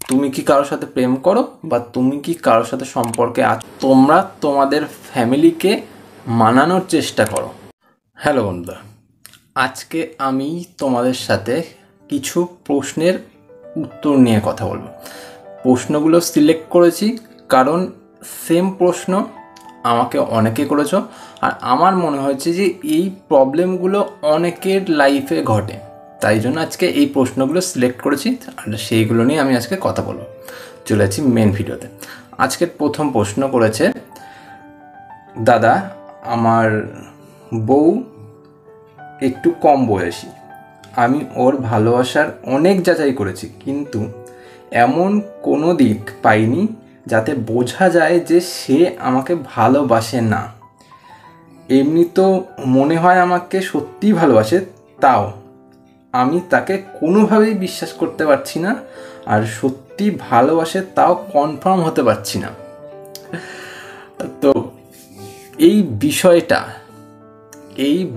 তুমি কি কারোর সাথে প্রেম করো বা তুমি কি কারোর সাথে সম্পর্কে আছো? তোমরা তোমাদের ফ্যামিলিকে মানানোর চেষ্টা করো। হ্যালো বন্ধুরা, আজকে আমি তোমাদের সাথে কিছু প্রশ্নের উত্তর নিয়ে কথা বলবো। প্রশ্নগুলো সিলেক্ট করেছি কারণ সেম প্রশ্ন আমাকে অনেকে করেছো, আর আমার মনে হয়েছে যে এই প্রবলেমগুলো অনেকের লাইফে ঘটে, তাই জন্য আজকে এই প্রশ্নগুলো সিলেক্ট করেছি আর সেইগুলো নিয়ে আমি আজকে কথা বলবো। চলে যাচ্ছি মেন ভিডিওতে। আজকের প্রথম প্রশ্ন করেছে, দাদা আমার বউ একটু কম বয়সী, আমি ওর ভালোবাসার অনেক যাচাই করেছি কিন্তু এমন কোনো দিক পাইনি যাতে বোঝা যায় যে সে আমাকে ভালোবাসে না। এমনি তো মনে হয় আমাকে সত্যিই ভালোবাসে, তাও আমি তাকে কোনোভাবেই বিশ্বাস করতে পারছি না, আর সত্যি ভালোবাসে তাও কনফার্ম হতে পারছি না। তো এই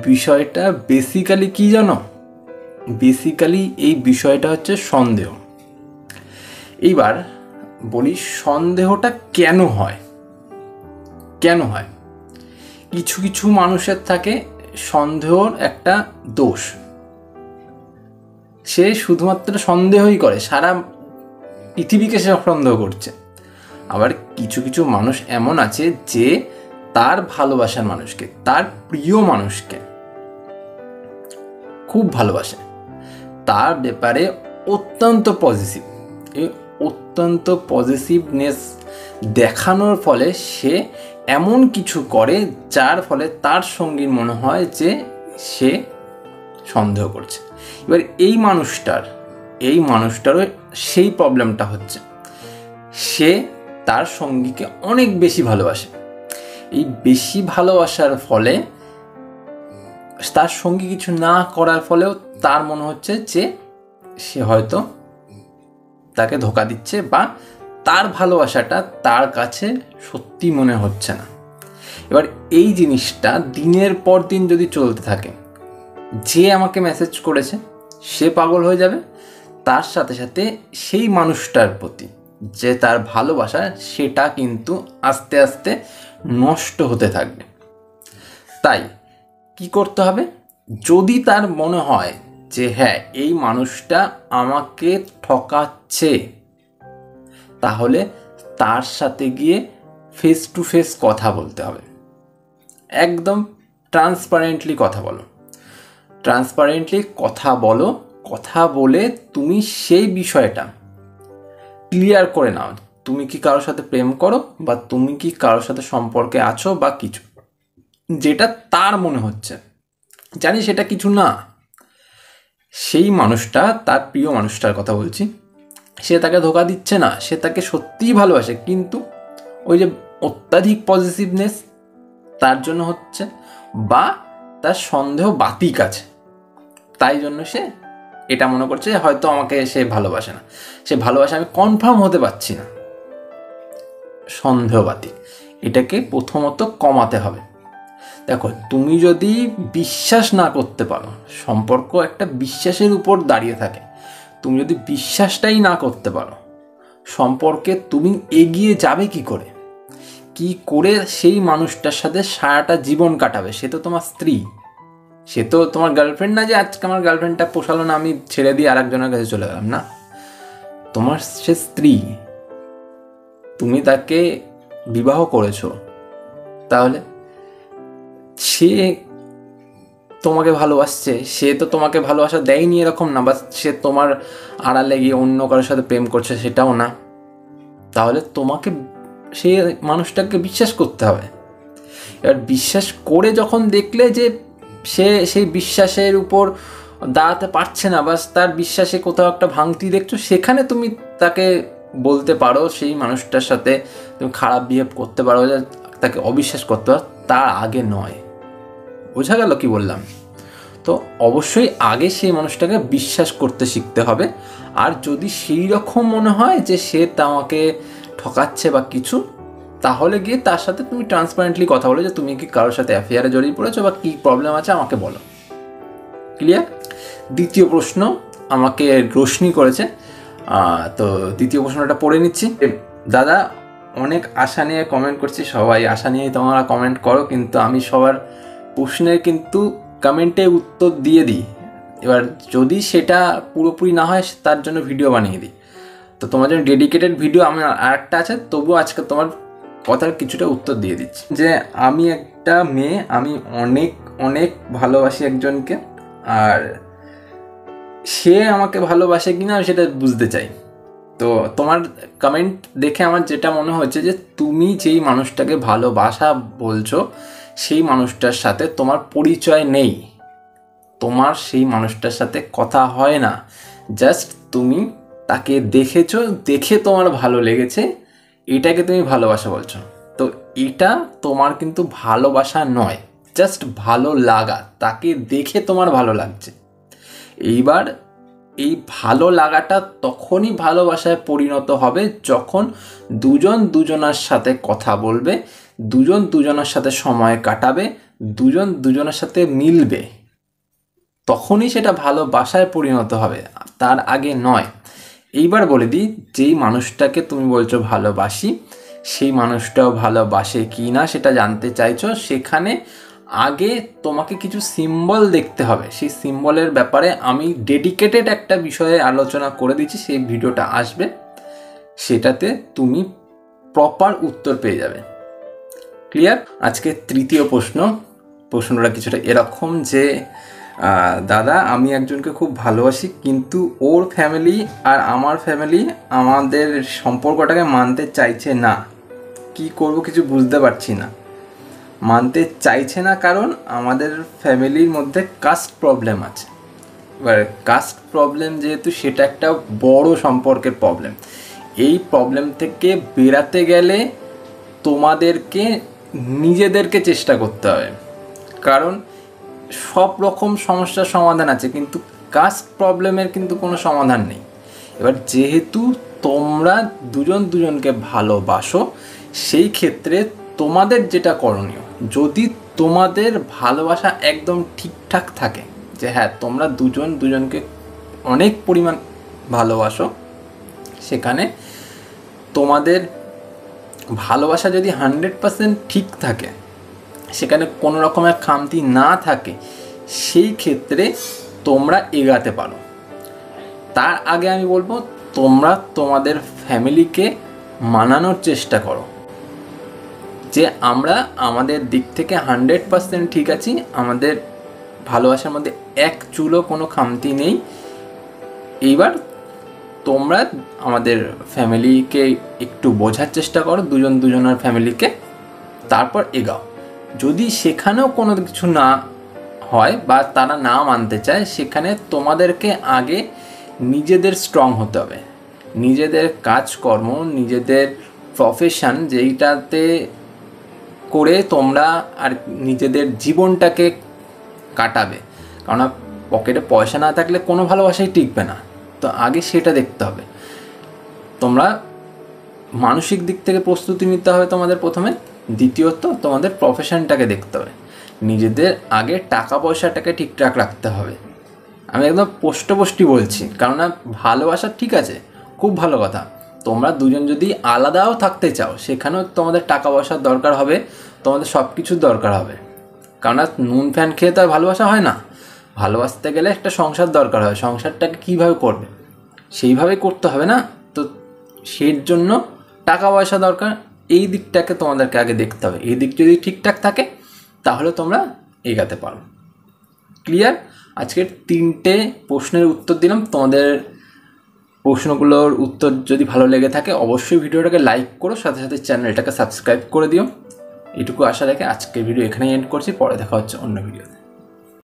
বিষয়টা বেসিক্যালি কি জানো? বেসিক্যালি এই বিষয়টা হচ্ছে সন্দেহ। এইবার বলি সন্দেহটা কেন হয়। কিছু কিছু মানুষের থাকে সন্দেহর একটা দোষ, সে শুধুমাত্র সন্দেহই করে, সারা পৃথিবীকে সে সন্দেহ করছে। আবার কিছু কিছু মানুষ এমন আছে যে তার ভালোবাসার মানুষকে, তার প্রিয় মানুষকে খুব ভালোবাসে, তার ব্যাপারে অত্যন্ত পজিটিভ। এই অত্যন্ত পজিটিভনেস দেখানোর ফলে সে এমন কিছু করে যার ফলে তার সঙ্গীর মনে হয় যে সে সন্দেহ করছে। এবার এই মানুষটারও সেই প্রবলেমটা হচ্ছে, সে তার সঙ্গীকে অনেক বেশি ভালোবাসে। এই বেশি ভালোবাসার ফলে তার সঙ্গী কিছু না করার ফলেও তার মনে হচ্ছে যে সে হয়তো তাকে ধোঁকা দিচ্ছে বা তার ভালোবাসাটা তার কাছে সত্যি মনে হচ্ছে না। এবার এই জিনিসটা দিনের পর দিন যদি চলতে থাকে, যে আমাকে মেসেজ করেছে সে পাগল হয়ে যাবে, তার সাথে সাথে সেই মানুষটার প্রতি যে তার ভালোবাসা সেটা কিন্তু আস্তে আস্তে নষ্ট হতে থাকবে। তাই কি করতে হবে? যদি তার মনে হয় যে হ্যাঁ এই মানুষটা আমাকে ঠকাচ্ছে, তাহলে তার সাথে গিয়ে ফেস টু ফেস কথা বলতে হবে। একদম ট্রান্সপারেন্টলি কথা বলো। কথা বলে তুমি সেই বিষয়টা ক্লিয়ার করে নাও। তুমি কি কারোর সাথে প্রেম করো বা তুমি কি কারোর সাথে সম্পর্কে আছো বা কিছু, যেটা তার মনে হচ্ছে, জানি সেটা কিছু না। সেই মানুষটা, তার প্রিয় মানুষটার কথা বলছি, সে তাকে ধোঁকা দিচ্ছে না, সে তাকে সত্যিই ভালোবাসে, কিন্তু ওই যে অত্যাধিক পজিটিভনেস তার জন্য হচ্ছে, বা তার সন্দেহ বাতিক আছে, তাই জন্য সে এটা মনে করছে হয়তো আমাকে সে ভালোবাসে না, সে ভালোবাসে আমি কনফার্ম হতে পারছি না। সন্দেহ বাতিক, এটাকে প্রথমত কমাতে হবে। দেখো, তুমি যদি বিশ্বাস না করতে পারো, সম্পর্ক একটা বিশ্বাসের উপর দাঁড়িয়ে থাকে, তুমি যদি বিশ্বাসটাই না করতে পারো, সম্পর্কে তুমি এগিয়ে যাবে কি করে সেই মানুষটার সাথে সারাটা জীবন কাটাবে? সে তো তোমার স্ত্রী, সে তো তোমার গার্লফ্রেন্ড না যে আজকে আমার গার্লফ্রেন্ডটা পোষালো না আমি ছেড়ে দিয়ে আরেকজনের কাছে চলে গেলাম। না, তোমার সে স্ত্রী, তুমি তাকে বিবাহ করেছো, তাহলে সে তোমাকে ভালোবাসছে, সে তো তোমাকে ভালোবাসা দেয়নি এরকম না, বা সে তোমার আড়ালে গিয়ে অন্য কারোর সাথে প্রেম করছে সেটাও না। তাহলে তোমাকে সেই মানুষটাকে বিশ্বাস করতে হবে। এবার বিশ্বাস করে যখন দেখলে যে সে সেই বিশ্বাসের উপর দাঁড়াতে পারছে না, বা তার বিশ্বাসে কোথাও একটা ভাঙতি দেখছো, সেখানে তুমি তাকে বলতে পারো, সেই মানুষটার সাথে তুমি খারাপ বিহেভ করতে পারো, তাকে অবিশ্বাস করতে পারো, তার আগে নয়। বোঝা গেল কি বললাম? তো অবশ্যই আগে সেই মানুষটাকে বিশ্বাস করতে শিখতে হবে। আর যদি সেই রকম মনে হয় যে সে তোমাকে ঠকাচ্ছে বা কিছু, তাহলে গিয়ে তার সাথে তুমি ট্রান্সপারেন্টলি কথা বলো যে তুমি কি কারোর সাথে অ্যাফেয়ারে জড়িয়ে পড়েছো বা কী প্রবলেম আছে আমাকে বলো। ক্লিয়ার? দ্বিতীয় প্রশ্ন আমাকে রোশনি করেছে, তো দ্বিতীয় প্রশ্নটা পড়ে নিচ্ছি। দাদা, অনেক আশা নিয়ে কমেন্ট করছি, সবাই আশা নিয়েই তোমরা কমেন্ট করো, কিন্তু আমি সবার প্রশ্নের কিন্তু কমেন্টে উত্তর দিয়ে দিই। এবার যদি সেটা পুরোপুরি না হয় তার জন্য ভিডিও বানিয়ে দিই। তো তোমার জন্য ডেডিকেটেড ভিডিও আমার আরেকটা আছে, তবুও আজকে তোমার কথার কিছুটা উত্তর দিয়ে দিচ্ছি। যে আমি একটা মেয়ে, আমি অনেক অনেক ভালোবাসি একজনকে, আর সে আমাকে ভালোবাসে কিনা সেটা বুঝতে চাই। তো তোমার কমেন্ট দেখে আমার যেটা মনে হচ্ছে যে তুমি যেই মানুষটাকে ভালোবাসা বলছো সেই মানুষটার সাথে তোমার পরিচয় নেই, তোমার সেই মানুষটার সাথে কথা হয় না, জাস্ট তুমি তাকে দেখেছো, দেখে তোমার ভালো লেগেছে, এটাকে তুমি ভালোবাসা বলছো। তো এটা তোমার কিন্তু ভালোবাসা নয়, জাস্ট ভালো লাগা, তাকে দেখে তোমার ভালো লাগছে। এইবার এই ভালো লাগাটা তখনই ভালোবাসায় পরিণত হবে যখন দুজন দুজনের সাথে কথা বলবে, দুজন দুজনের সাথে সময় কাটাবে, দুজন দুজনের সাথে মিলবে, তখনই সেটা ভালোবাসায় পরিণত হবে, তার আগে নয়। এইবার বলে দিই, যেই মানুষটাকে তুমি বলছো ভালোবাসি, সেই মানুষটাও ভালোবাসে কি না সেটা জানতে চাইছো, সেখানে আগে তোমাকে কিছু সিম্বল দেখতে হবে। সেই সিম্বলের ব্যাপারে আমি ডেডিকেটেড একটা বিষয়ে আলোচনা করে দিচ্ছি, সেই ভিডিওটা আসবে, সেটাতে তুমি প্রপার উত্তর পেয়ে যাবে। ক্লিয়ার? আজকে তৃতীয় প্রশ্নটা কিছুটা এরকম যে দাদা, আমি একজনকে খুব ভালোবাসি, কিন্তু ওর ফ্যামিলি আর আমার ফ্যামিলি আমাদের সম্পর্কটাকে মানতে চাইছে না, কি করব কিছু বুঝতে পারছি না। মানতে চাইছে না কারণ আমাদের ফ্যামিলির মধ্যে কাস্ট প্রবলেম আছে। এবার কাস্ট প্রবলেম যেহেতু, সেটা একটা বড় সম্পর্কের প্রবলেম। এই প্রবলেম থেকে বেরাতে গেলে তোমাদেরকে নিজেদেরকে চেষ্টা করতে হবে, কারণ সব রকম সমস্যার সমাধান আছে, কিন্তু কাস্ট প্রবলেমের কিন্তু কোনো সমাধান নেই। এবার যেহেতু তোমরা দুজন দুজনকে ভালোবাসো, সেই ক্ষেত্রে তোমাদের যেটা করণীয়, যদি তোমাদের ভালোবাসা একদম ঠিকঠাক থাকে, যে হ্যাঁ তোমরা দুজন দুজনকে অনেক পরিমাণ ভালোবাসো, সেখানে তোমাদের ভালোবাসা যদি 100% ঠিক থাকে, সেখানে কোনো রকমের খামতি না থাকে, সেই ক্ষেত্রে তোমরা এগাতে পারো। তার আগে আমি বলবো, তোমরা তোমাদের ফ্যামিলিকে মানানোর চেষ্টা করো যে আমরা আমাদের দিক থেকে 100% ঠিক আছি, আমাদের ভালোবাসার মধ্যে এক চুলও কোনো খামতি নেই। এইবার তোমরা আমাদের ফ্যামিলিকে একটু বোঝার চেষ্টা করো, দুজন দুজনের ফ্যামিলিকে, তারপর এগাও। যদি সেখানেও কোনো কিছু না হয় বা তারা না মানতে চায়, সেখানে তোমাদেরকে আগে নিজেদের স্ট্রং হতে হবে, নিজেদের কাজকর্ম, নিজেদের প্রফেশন, যেইটাতে করে তোমরা আর নিজেদের জীবনটাকে কাটাবে। কারণ পকেটে পয়সা না থাকলে কোনো ভালোবাসাই টিকবে না, তো আগে সেটা দেখতে হবে। তোমরা মানসিক দিক থেকে প্রস্তুতি নিতে হবে তোমাদের প্রথমে, দ্বিতীয়ত তোমাদের প্রফেশনটাকে দেখতে হবে, নিজেদের আগে টাকা পয়সাটাকে ঠিকঠাক রাখতে হবে। আমি একদম স্পষ্টই বলছি, কেননা ভালোবাসা ঠিক আছে, খুব ভালো কথা, তোমরা দুজন যদি আলাদাও থাকতে চাও, সেখানেও তোমাদের টাকা পয়সার দরকার হবে, তোমাদের সব কিছুর দরকার হবে, কেননা নুন ফ্যান খেয়ে তো আর ভালোবাসা হয় না। ভালোবাসতে গেলে একটা সংসার দরকার হয়, সংসারটাকে কীভাবে করবে সেইভাবে করতে হবে না, তো সেই জন্য টাকা পয়সা দরকার, এই দিকটাকে তোমাদেরকে আগে দেখতে হবে। এই দিক যদি ঠিকঠাক থাকে তাহলে তোমরা এগাতে পারো। ক্লিয়ার? আজকের 3টে প্রশ্নের উত্তর দিলাম। তোমাদের প্রশ্নগুলোর উত্তর যদি ভালো লেগে থাকে অবশ্যই ভিডিওটাকে লাইক করো, সাথে সাথে চ্যানেলটাকে সাবস্ক্রাইব করে দিও। এটুকু আশা রেখে আজকের ভিডিও এখানেই এন্ড করছি, পরে দেখা হচ্ছে অন্য ভিডিওতে।